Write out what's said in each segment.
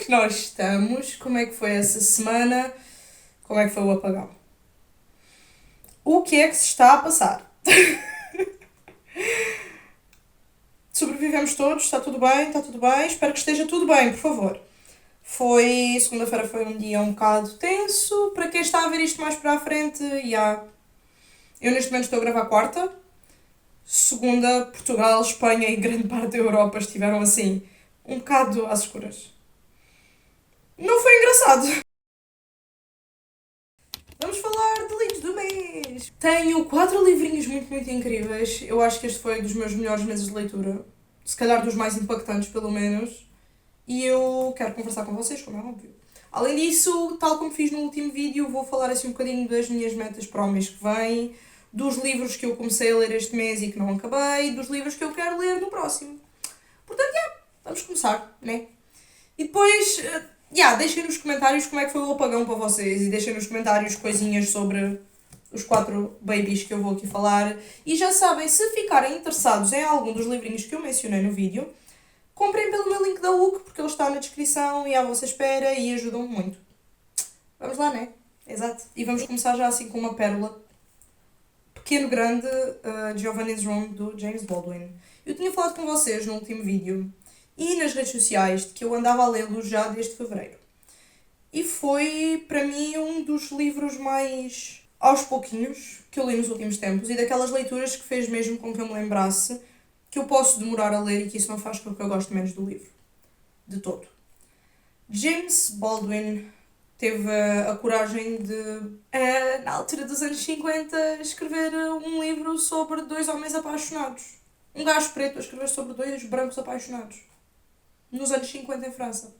que nós estamos? Como é que foi essa semana? Como é que foi o apagão? O que é que se está a passar? Sobrevivemos todos, está tudo bem, está tudo bem. Espero que esteja tudo bem, por favor. Segunda-feira foi um dia um bocado tenso. Para quem está a ver isto mais para a frente, eu neste momento estou a gravar quarta. Segunda, Portugal, Espanha e grande parte da Europa estiveram assim, um bocado às escuras. Não foi engraçado. Vamos falar de livros do mês. Tenho 4 livrinhos muito incríveis. Eu acho que este foi dos meus melhores meses de leitura. Se calhar dos mais impactantes, pelo menos. E eu quero conversar com vocês, como é óbvio. Além disso, tal como fiz no último vídeo, vou falar assim um bocadinho das minhas metas para o mês que vem, dos livros que eu comecei a ler este mês e que não acabei, dos livros que eu quero ler no próximo. Portanto, vamos começar, né? E depois, deixem nos comentários como é que foi o apagão para vocês e deixem nos comentários coisinhas sobre os 4 babies que eu vou aqui falar. E já sabem, se ficarem interessados em algum dos livrinhos que eu mencionei no vídeo, comprem pelo meu link da UC, porque ele está na descrição e à vossa espera e ajudam muito. Vamos lá, né? Exato. E vamos começar já assim com uma pérola. Pequeno Grande, Giovanni's Room, do James Baldwin. Eu tinha falado com vocês no último vídeo e nas redes sociais de que eu andava a lê-lo já desde fevereiro. E foi, para mim, um dos livros mais aos pouquinhos que eu li nos últimos tempos e daquelas leituras que fez mesmo com que eu me lembrasse que eu posso demorar a ler e que isso não faz com que eu goste menos do livro. De todo. James Baldwin teve a coragem de, na altura dos anos 50, escrever um livro sobre 2 homens apaixonados. Um gajo preto a escrever sobre 2 brancos apaixonados. Nos anos 50 em França.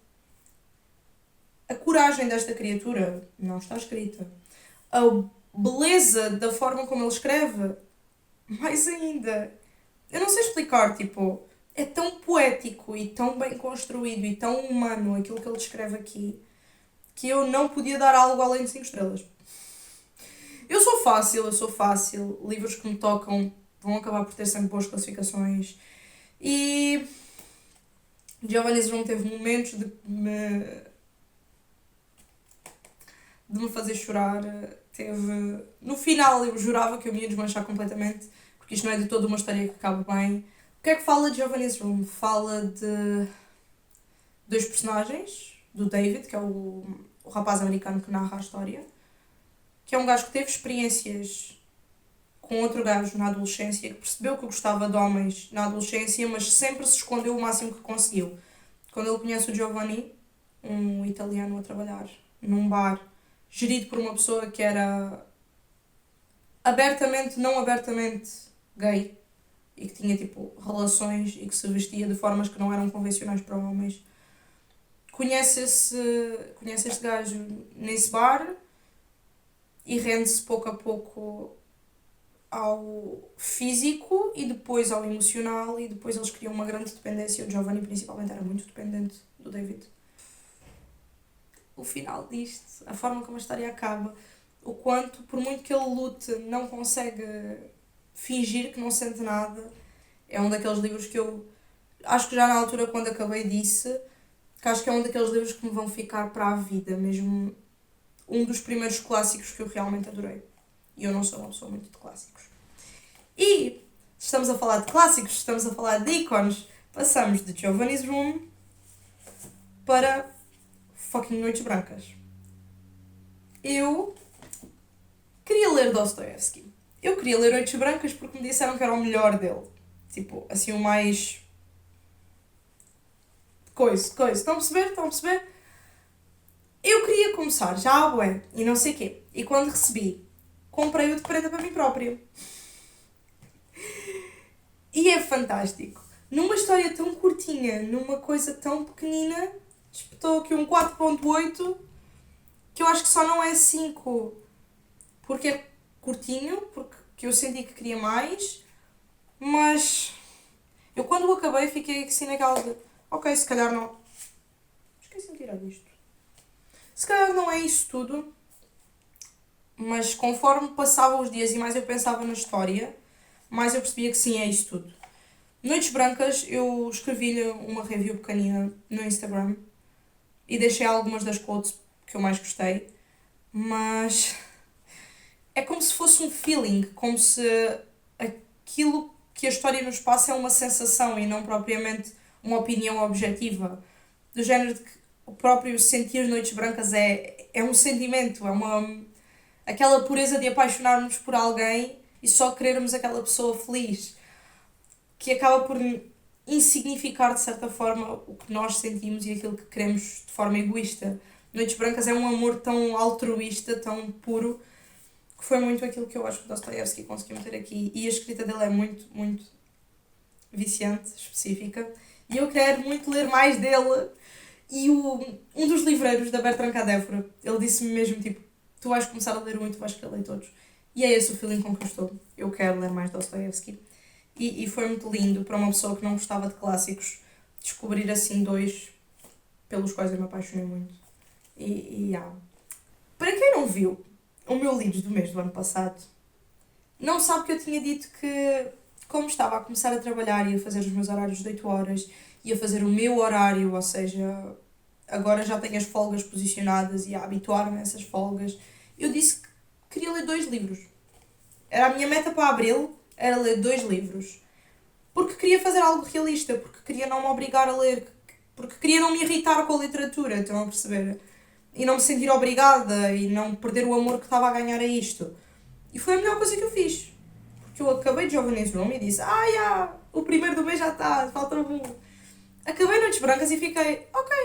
A coragem desta criatura não está escrita. A beleza da forma como ele escreve, mais ainda. Eu não sei explicar, é tão poético e tão bem construído e tão humano aquilo que ele descreve aqui, que eu não podia dar algo além de 5 estrelas. Eu sou fácil. Livros que me tocam vão acabar por ter sempre boas classificações. E Giovanni's Room teve momentos de me fazer chorar. No final eu jurava que eu me ia desmanchar completamente, porque isto não é de toda uma história que acaba bem. O que é que fala de Giovanni's Room? Fala de 2 personagens, do David, que é o rapaz americano que narra a história, que é um gajo que teve experiências com outro gajo na adolescência, que percebeu que gostava de homens na adolescência, mas sempre se escondeu o máximo que conseguiu. Quando ele conhece o Giovanni, um italiano a trabalhar num bar, gerido por uma pessoa que era não abertamente gay, e que tinha relações e que se vestia de formas que não eram convencionais para homens, conhece este gajo nesse bar e rende-se pouco a pouco ao físico e depois ao emocional, e depois eles criam uma grande dependência. O Giovanni principalmente era muito dependente do David. O final disto, a forma como a história acaba, o quanto, por muito que ele lute, não consegue fingir que não sente nada. É um daqueles livros que eu acho que já na altura, quando acabei, disse que acho que é um daqueles livros que me vão ficar para a vida, mesmo um dos primeiros clássicos que eu realmente adorei. E eu não sou uma pessoa muito de clássicos. E se estamos a falar de clássicos, se estamos a falar de ícones, passamos de Giovanni's Room para fucking Noites Brancas. Eu queria ler Dostoevsky. Eu queria ler Noites Brancas porque me disseram que era o melhor dele. Assim o mais... Coisa. Estão a perceber? Eu queria começar já a bué e não sei o quê. E quando recebi, comprei-o de prenda para mim própria. E é fantástico. Numa história tão curtinha, numa coisa tão pequenina, espetou aqui um 4.8, que eu acho que só não é 5 porque é curtinho, porque eu senti que queria mais, mas eu quando o acabei fiquei assim naquela de, ok, se calhar não... Esqueci-me de tirar disto. Se calhar não é isso tudo, mas conforme passavam os dias e mais eu pensava na história, mais eu percebia que sim, é isso tudo. Noites Brancas, eu escrevi-lhe uma review pequenina no Instagram e deixei algumas das quotes que eu mais gostei, mas é como se fosse um feeling, como se aquilo que a história nos passa é uma sensação e não propriamente uma opinião objetiva. Do género de que o próprio sentir Noites Brancas é um sentimento, é uma aquela pureza de apaixonarmos por alguém e só querermos aquela pessoa feliz, que acaba por insignificar de certa forma o que nós sentimos e aquilo que queremos de forma egoísta. Noites Brancas é um amor tão altruísta, tão puro, que foi muito aquilo que eu acho que Dostoiévski conseguiu meter aqui. E a escrita dele é muito, muito viciante, específica. E eu quero muito ler mais dele. E um dos livreiros da Bertrand Cadéfora, ele disse-me mesmo, tipo, tu vais começar a ler um e tu vais querer ler todos. E é esse o feeling com que eu estou. Eu quero ler mais Dostoiévski. E foi muito lindo para uma pessoa que não gostava de clássicos descobrir assim dois pelos quais eu me apaixonei muito. Para quem não viu o meu livro do mês do ano passado, não sabe que eu tinha dito que, como estava a começar a trabalhar e a fazer os meus horários de 8 horas e a fazer o meu horário, ou seja, agora já tenho as folgas posicionadas e a habituar-me a essas folgas, eu disse que queria ler 2 livros. Era a minha meta para abril, era ler 2 livros. Porque queria fazer algo realista, porque queria não me obrigar a ler, porque queria não me irritar com a literatura, estão a perceber? E não me sentir obrigada e não perder o amor que estava a ganhar a isto. E foi a melhor coisa que eu fiz. Porque eu acabei de Jovem Room e disse, o primeiro do mês já está, falta um. Acabei Noites Brancas e fiquei, ok,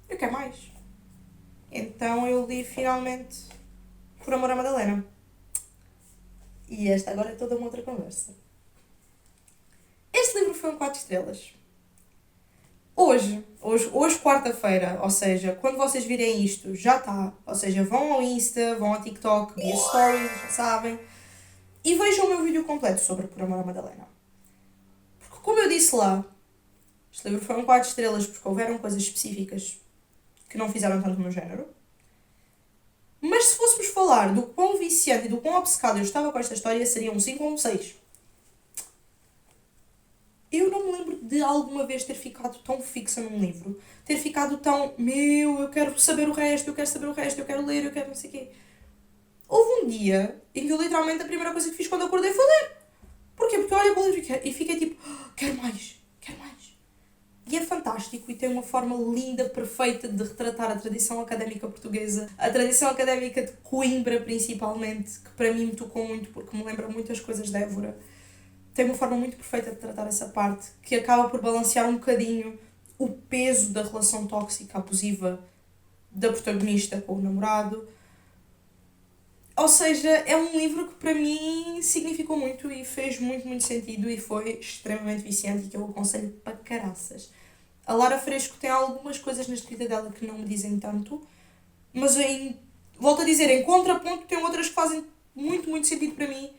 eu quero mais. Então eu li finalmente Por Amor à Madalena. E esta agora é toda uma outra conversa. Este livro foi um 4 estrelas. Hoje, quarta-feira, ou seja, quando vocês virem isto, já está. Ou seja, vão ao Insta, vão ao TikTok, via Stories, já sabem. E vejam o meu vídeo completo sobre Por Amor à Madalena. Porque, como eu disse lá, este livro foi um 4 estrelas porque houveram coisas específicas que não fizeram tanto o meu género. Mas se fôssemos falar do quão viciante e do quão obcecado eu estava com esta história, seria um 5 ou um 6. Eu não me lembro de alguma vez ter ficado tão fixa num livro. Ter ficado tão, eu quero saber o resto, eu quero ler, eu quero não sei o quê. Houve um dia em que eu literalmente a primeira coisa que fiz quando acordei foi ler. Porquê? Porque eu olhei para o livro e fiquei tipo, quero mais. E é fantástico e tem uma forma linda, perfeita de retratar a tradição académica portuguesa. A tradição académica de Coimbra, principalmente, que para mim me tocou muito porque me lembra muitas coisas de Évora. Tem uma forma muito perfeita de tratar essa parte, que acaba por balancear um bocadinho o peso da relação tóxica, abusiva da protagonista com o namorado. Ou seja, é um livro que para mim significou muito e fez muito, muito sentido e foi extremamente viciante e que eu aconselho para caraças. A Lara Fresco tem algumas coisas na escrita dela que não me dizem tanto, mas volto a dizer, em contraponto tem outras que fazem muito, muito sentido para mim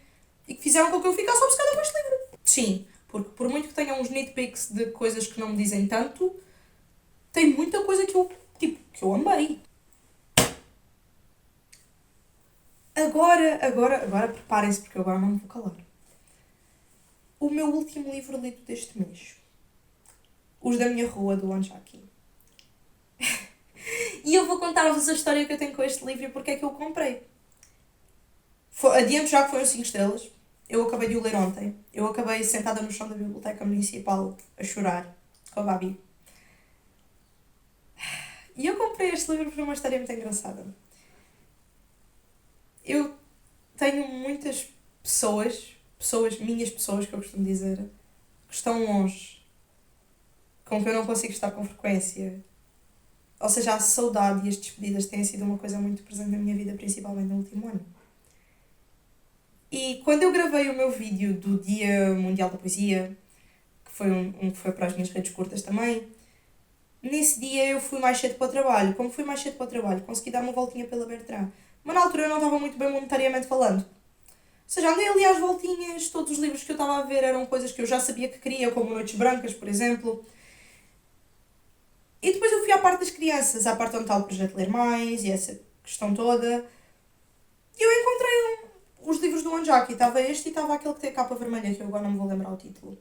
e que fizeram com que eu ficasse obcecada com este livro. Sim, porque por muito que tenha uns nitpicks de coisas que não me dizem tanto, tem muita coisa que eu amei. Agora preparem-se porque agora não me vou calar. O meu último livro lido deste mês. Os da Minha Rua, do Anjaki. E eu vou contar-vos a história que eu tenho com este livro e porque é que eu o comprei. Adianto já que foi um 5 estrelas. Eu acabei de o ler ontem. Eu acabei sentada no chão da Biblioteca Municipal a chorar com a Babi. E eu comprei este livro por uma história muito engraçada. Eu tenho muitas minhas pessoas que eu costumo dizer, que estão longe, com quem eu não consigo estar com frequência. Ou seja, a saudade e as despedidas têm sido uma coisa muito presente na minha vida, principalmente no último ano. E quando eu gravei o meu vídeo do Dia Mundial da Poesia, que foi um que foi para as minhas redes curtas também, nesse dia eu fui mais cedo para o trabalho. Como fui mais cedo para o trabalho, consegui dar uma voltinha pela Bertrand. Mas na altura eu não estava muito bem monetariamente falando. Ou seja, andei ali às voltinhas, todos os livros que eu estava a ver eram coisas que eu já sabia que queria, como Noites Brancas, por exemplo. E depois eu fui à parte das crianças, à parte onde está o projeto Ler Mais e essa questão toda. E eu encontrei os livros do Anjaki. Estava este e estava aquele que tem a capa vermelha, que eu agora não me vou lembrar o título.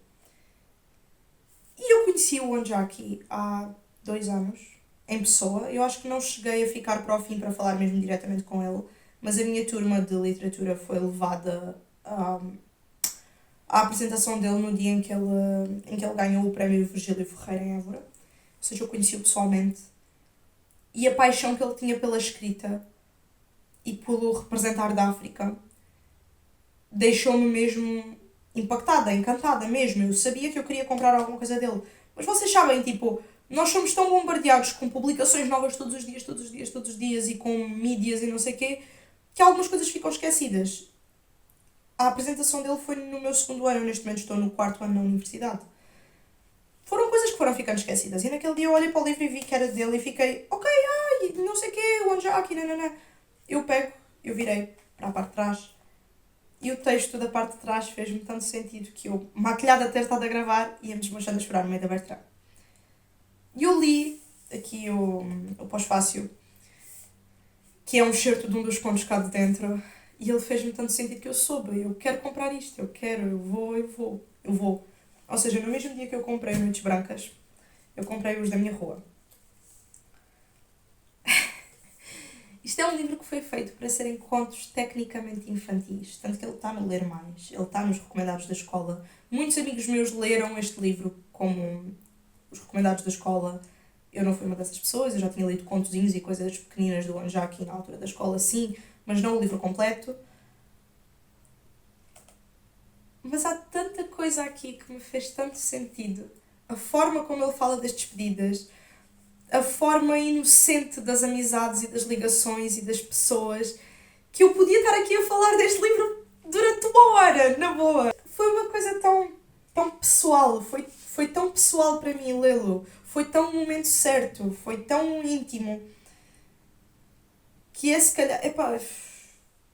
E eu conheci o Anjaki há 2 anos, em pessoa. Eu acho que não cheguei a ficar para o fim para falar mesmo diretamente com ele, mas a minha turma de literatura foi levada à apresentação dele no dia em que ele ganhou o prémio Virgílio Ferreira em Évora. Ou seja, eu conheci-o pessoalmente. E a paixão que ele tinha pela escrita e pelo representar da África deixou-me mesmo impactada, encantada mesmo. Eu sabia que eu queria comprar alguma coisa dele. Mas vocês sabem, tipo, nós somos tão bombardeados com publicações novas todos os dias, todos os dias, todos os dias e com mídias e não sei o quê, que algumas coisas ficam esquecidas. A apresentação dele foi no meu segundo ano, eu neste momento estou no quarto ano na universidade. Foram coisas que foram ficando esquecidas. E naquele dia eu olhei para o livro e vi que era dele e fiquei, ok, ai, não sei o quê, o Anjaki, nananã. Eu virei para a parte de trás e o texto da parte de trás fez-me tanto sentido que eu, maquilhada a ter estado a gravar, ia-me desmanchando a chorar no meio da Bertrand. E eu li aqui o pós-fácil, que é um excerto de um dos contos cá de dentro, e ele fez-me tanto sentido que eu soube, eu quero comprar isto, eu vou. Ou seja, no mesmo dia que eu comprei Noites Brancas, eu comprei os da minha rua. Isto é um livro que foi feito para serem contos tecnicamente infantis, tanto que ele está no Ler Mais, ele está nos recomendados da escola. Muitos amigos meus leram este livro como os recomendados da escola. Eu não fui uma dessas pessoas, eu já tinha lido contozinhos e coisas pequeninas do Anjaki na altura da escola, sim, mas não o livro completo. Mas há tanta coisa aqui que me fez tanto sentido. A forma como ele fala das despedidas, a forma inocente das amizades e das ligações e das pessoas, que eu podia estar aqui a falar deste livro durante uma hora, na boa. Foi uma coisa tão pessoal, foi tão pessoal para mim lê-lo, foi tão um momento certo, foi tão íntimo, que se calhar,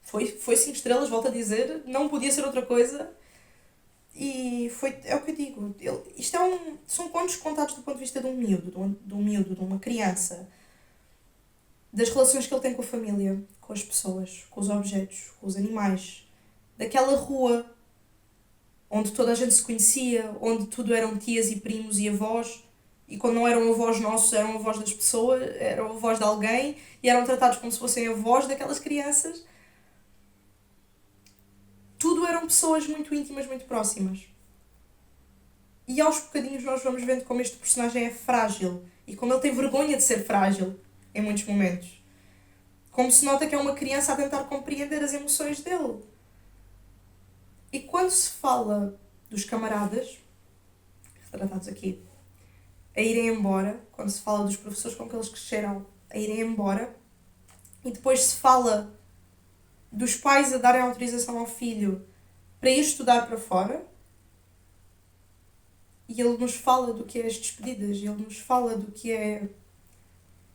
foi 5 estrelas, volto a dizer, não podia ser outra coisa. E é o que eu digo, são contos contados do ponto de vista de um miúdo, de uma criança, das relações que ele tem com a família, com as pessoas, com os objetos, com os animais, daquela rua onde toda a gente se conhecia, onde tudo eram tias e primos e avós, e quando não eram avós nossos, eram avós das pessoas, eram avós de alguém, e eram tratados como se fossem avós daquelas crianças. Tudo eram pessoas muito íntimas, muito próximas. E aos bocadinhos nós vamos vendo como este personagem é frágil e como ele tem vergonha de ser frágil em muitos momentos. Como se nota que é uma criança a tentar compreender as emoções dele. E quando se fala dos camaradas, retratados aqui, a irem embora, quando se fala dos professores com que eles cresceram a irem embora, e depois se fala dos pais a darem autorização ao filho para ir estudar para fora, e ele nos fala do que é as despedidas, ele nos fala do que é...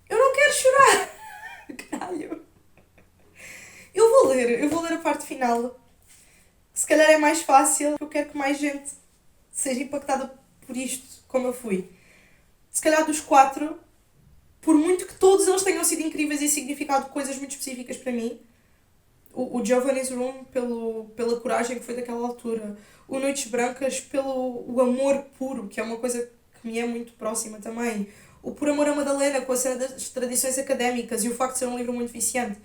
Eu não quero chorar! Caralho! Eu vou ler a parte final. Se calhar é mais fácil, eu quero que mais gente seja impactada por isto, como eu fui. Se calhar dos 4, por muito que todos eles tenham sido incríveis e significado coisas muito específicas para mim, o Giovanni's Room pela coragem que foi daquela altura, o Noites Brancas pelo o amor puro, que é uma coisa que me é muito próxima também, o Por Amor a Madalena com a cena das tradições académicas e o facto de ser um livro muito viciante,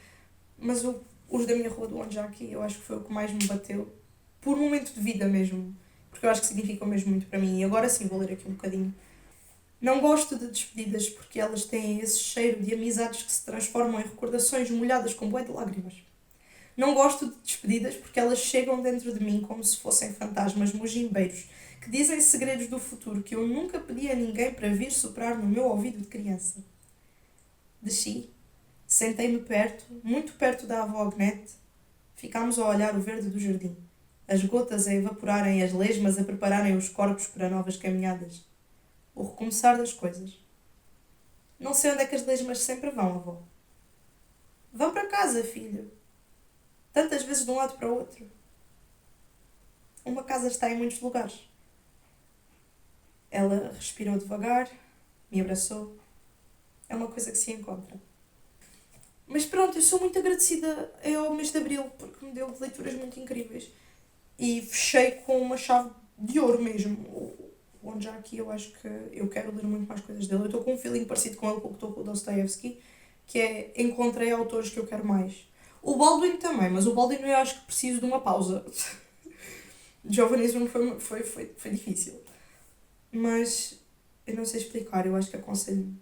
mas os da minha rua do Anjaki eu acho que foi o que mais me bateu, por momento de vida mesmo, porque eu acho que significam mesmo muito para mim. E agora sim vou ler aqui um bocadinho. Não gosto de despedidas porque elas têm esse cheiro de amizades que se transformam em recordações molhadas com bué de lágrimas. Não gosto de despedidas porque elas chegam dentro de mim como se fossem fantasmas mojimbeiros que dizem segredos do futuro que eu nunca pedi a ninguém para vir soprar no meu ouvido de criança. Desci, sentei-me perto, muito perto da avó Agnete. Ficámos a olhar o verde do jardim, as gotas a evaporarem, as lesmas a prepararem os corpos para novas caminhadas. O recomeçar das coisas. Não sei onde é que as lesmas sempre vão, avó. Vão para casa, filho. Tantas vezes de um lado para o outro. Uma casa está em muitos lugares. Ela respirou devagar, me abraçou. É uma coisa que se encontra. Mas pronto, eu sou muito agradecida ao mês de Abril, porque me deu leituras muito incríveis. E fechei com uma chave de ouro mesmo. onde já aqui eu acho que eu quero ler muito mais coisas dele. Eu estou com um feeling parecido com ele, com o que estou com o Dostoevsky, que é encontrei autores que eu quero mais. O Baldwin também, mas o Baldwin eu acho que preciso de uma pausa. Jovanismo foi difícil. Mas eu não sei explicar, eu acho que aconselho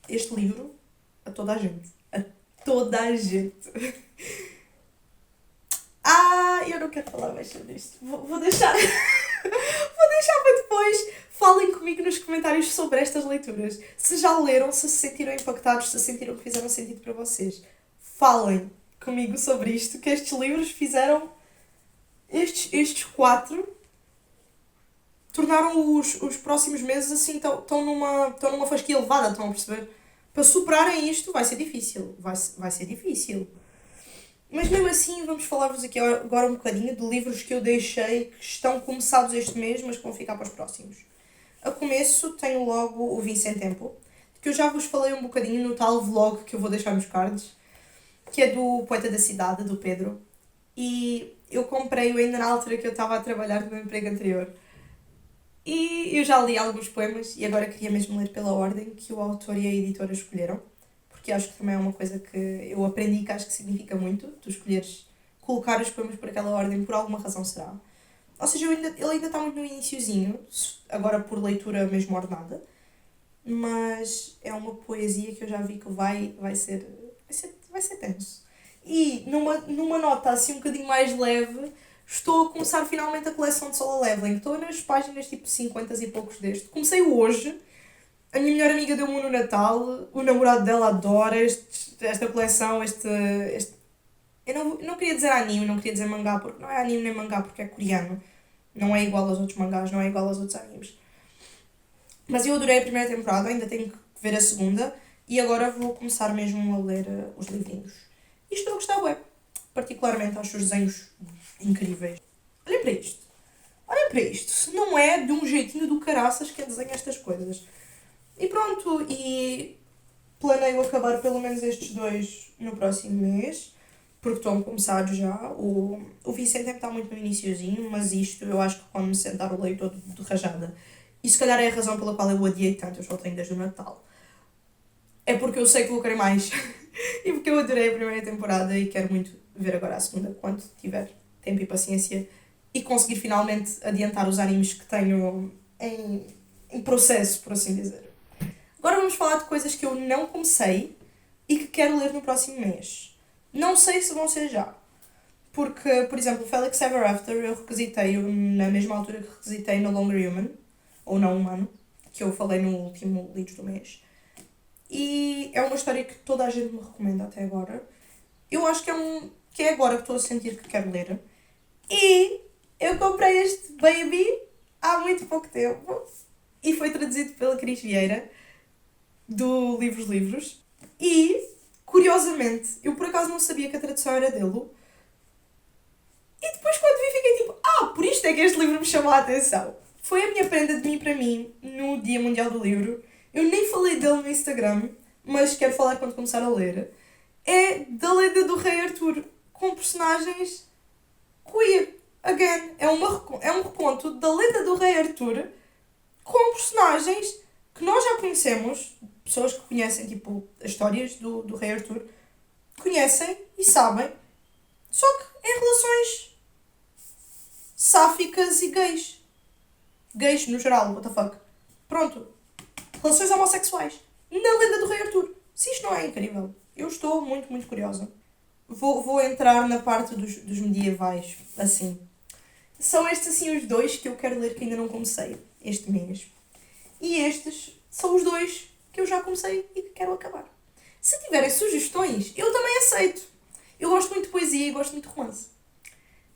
este livro a toda a gente. A toda a gente. Eu não quero falar mais sobre isto. Vou deixar. Vou deixar para depois. Falem comigo nos comentários sobre estas leituras. Se já leram, se se sentiram impactados, se sentiram que fizeram sentido para vocês. Falem comigo sobre isto, que estes livros fizeram... Estes 4 tornaram os próximos meses assim, estão numa fasquia elevada, estão a perceber? Para superarem isto vai ser difícil. Vai ser difícil. Mas mesmo assim, vamos falar-vos aqui agora um bocadinho de livros que eu deixei que estão começados este mês, mas que vão ficar para os próximos. A começo tenho logo o Vicente Tempo, que eu já vos falei um bocadinho no tal vlog que eu vou deixar nos cards, que é do Poeta da Cidade, do Pedro. E eu comprei-o ainda na altura que eu estava a trabalhar no meu emprego anterior. E eu já li alguns poemas e agora queria mesmo ler pela ordem que o autor e a editora escolheram. Porque acho que também é uma coisa que eu aprendi que acho que significa muito, tu escolheres colocar os poemas por aquela ordem, por alguma razão será. Ou seja, ele ainda está muito no iniciozinho, agora por leitura mesmo ordenada, mas é uma poesia que eu já vi que vai ser tenso. E numa nota assim um bocadinho mais leve, estou a começar finalmente a coleção de Solo Leveling. Estou nas páginas tipo 50 e poucos deste. Comecei hoje. A minha melhor amiga deu-me um no Natal, o namorado dela adora esta coleção, Eu não queria dizer anime, não queria dizer mangá, porque não é anime nem mangá, porque é coreano. Não é igual aos outros mangás, não é igual aos outros animes. Mas eu adorei a primeira temporada, ainda tenho que ver a segunda, e agora vou começar mesmo a ler os livrinhos. E estou a gostar bem, particularmente aos seus desenhos incríveis. Olhem para isto. Olhem para isto. Se não é de um jeitinho do caraças que desenha estas coisas. E pronto, e planeio acabar pelo menos estes 2 no próximo mês, porque estão começados já. O Vicente está muito no iniciozinho, mas isto eu acho que quando me sentar o leio todo de rajada. E se calhar é a razão pela qual eu o adiei tanto, eu só tenho desde o Natal. É porque eu sei que vou querer mais. E porque eu adorei a primeira temporada e quero muito ver agora a segunda, quando tiver tempo e paciência. E conseguir finalmente adiantar os animes que tenho em processo, por assim dizer. Agora vamos falar de coisas que eu não comecei e que quero ler no próximo mês. Não sei se vão ser já. Porque, por exemplo, Felix Ever After eu requisitei na mesma altura que requisitei No Longer Human, ou Não Humano, que eu falei no último Lidos do mês. E é uma história que toda a gente me recomenda até agora. Eu acho que é agora que estou a sentir que quero ler. E eu comprei este Baby há muito pouco tempo. E foi traduzido pela Cris Vieira, do Livros. E, curiosamente, eu por acaso não sabia que a tradução era dele. E depois quando vi fiquei tipo, por isto é que este livro me chamou a atenção. Foi a minha prenda de mim para mim no Dia Mundial do Livro. Eu nem falei dele no Instagram, mas quero falar quando começar a ler. É da Lenda do Rei Arthur, com personagens queer. Again, é um reconto da Lenda do Rei Arthur com personagens que nós já conhecemos, pessoas que conhecem tipo as histórias do Rei Arthur, conhecem e sabem, só que em relações sáficas e gays. Gays no geral, what the fuck. Pronto. Relações homossexuais. Na Lenda do Rei Arthur. Se isto não é incrível, eu estou muito, muito curiosa. Vou entrar na parte dos medievais, assim. São estes, assim, os 2 que eu quero ler que ainda não comecei este mês. E estes são os 2 que eu já comecei e que quero acabar. Se tiverem sugestões, eu também aceito. Eu gosto muito de poesia e gosto muito de romance.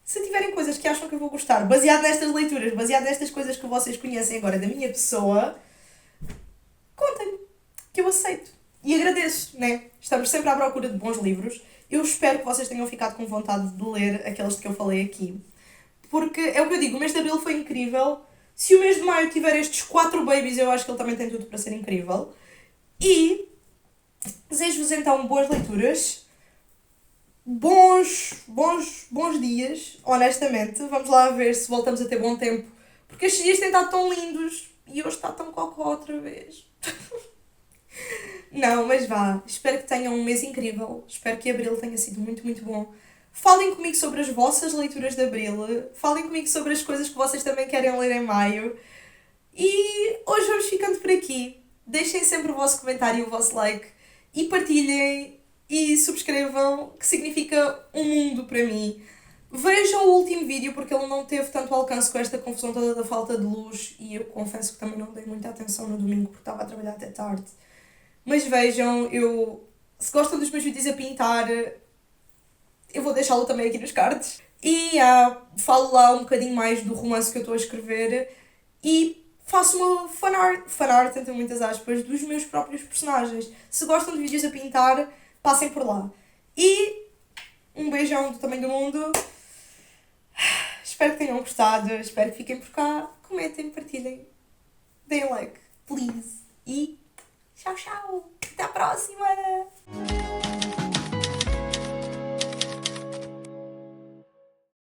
Se tiverem coisas que acham que eu vou gostar, baseado nestas leituras, baseado nestas coisas que vocês conhecem agora da minha pessoa, contem-me, que eu aceito. E agradeço, né? Estamos sempre à procura de bons livros. Eu espero que vocês tenham ficado com vontade de ler aqueles que eu falei aqui. Porque é o que eu digo, o mês de Abril foi incrível. Se o mês de Maio tiver estes 4 babies, eu acho que ele também tem tudo para ser incrível. E desejo-vos então boas leituras. Bons dias, honestamente. Vamos lá ver se voltamos a ter bom tempo Porque estes dias têm estado tão lindos e hoje está tão cocó outra vez. Não, mas vá. Espero que tenham um mês incrível. Espero que abril tenha sido muito, muito bom. Falem comigo sobre as vossas leituras de abril. Falem comigo sobre as coisas que vocês também querem ler em maio. E hoje vamos ficando por aqui. Deixem sempre o vosso comentário e o vosso like. E partilhem e subscrevam, que significa um mundo para mim. Vejam o último vídeo porque ele não teve tanto alcance com esta confusão toda da falta de luz e eu confesso que também não dei muita atenção no domingo porque estava a trabalhar até tarde. Mas vejam, se gostam dos meus vídeos a pintar, eu vou deixá-lo também aqui nos cards. E falo lá um bocadinho mais do romance que eu estou a escrever e faço uma fanart, entre muitas aspas, dos meus próprios personagens. Se gostam de vídeos a pintar, passem por lá. E um beijão do tamanho do mundo. Espero que tenham gostado, espero que fiquem por cá. Comentem, partilhem, deem like, please. E tchau, tchau. Até à próxima!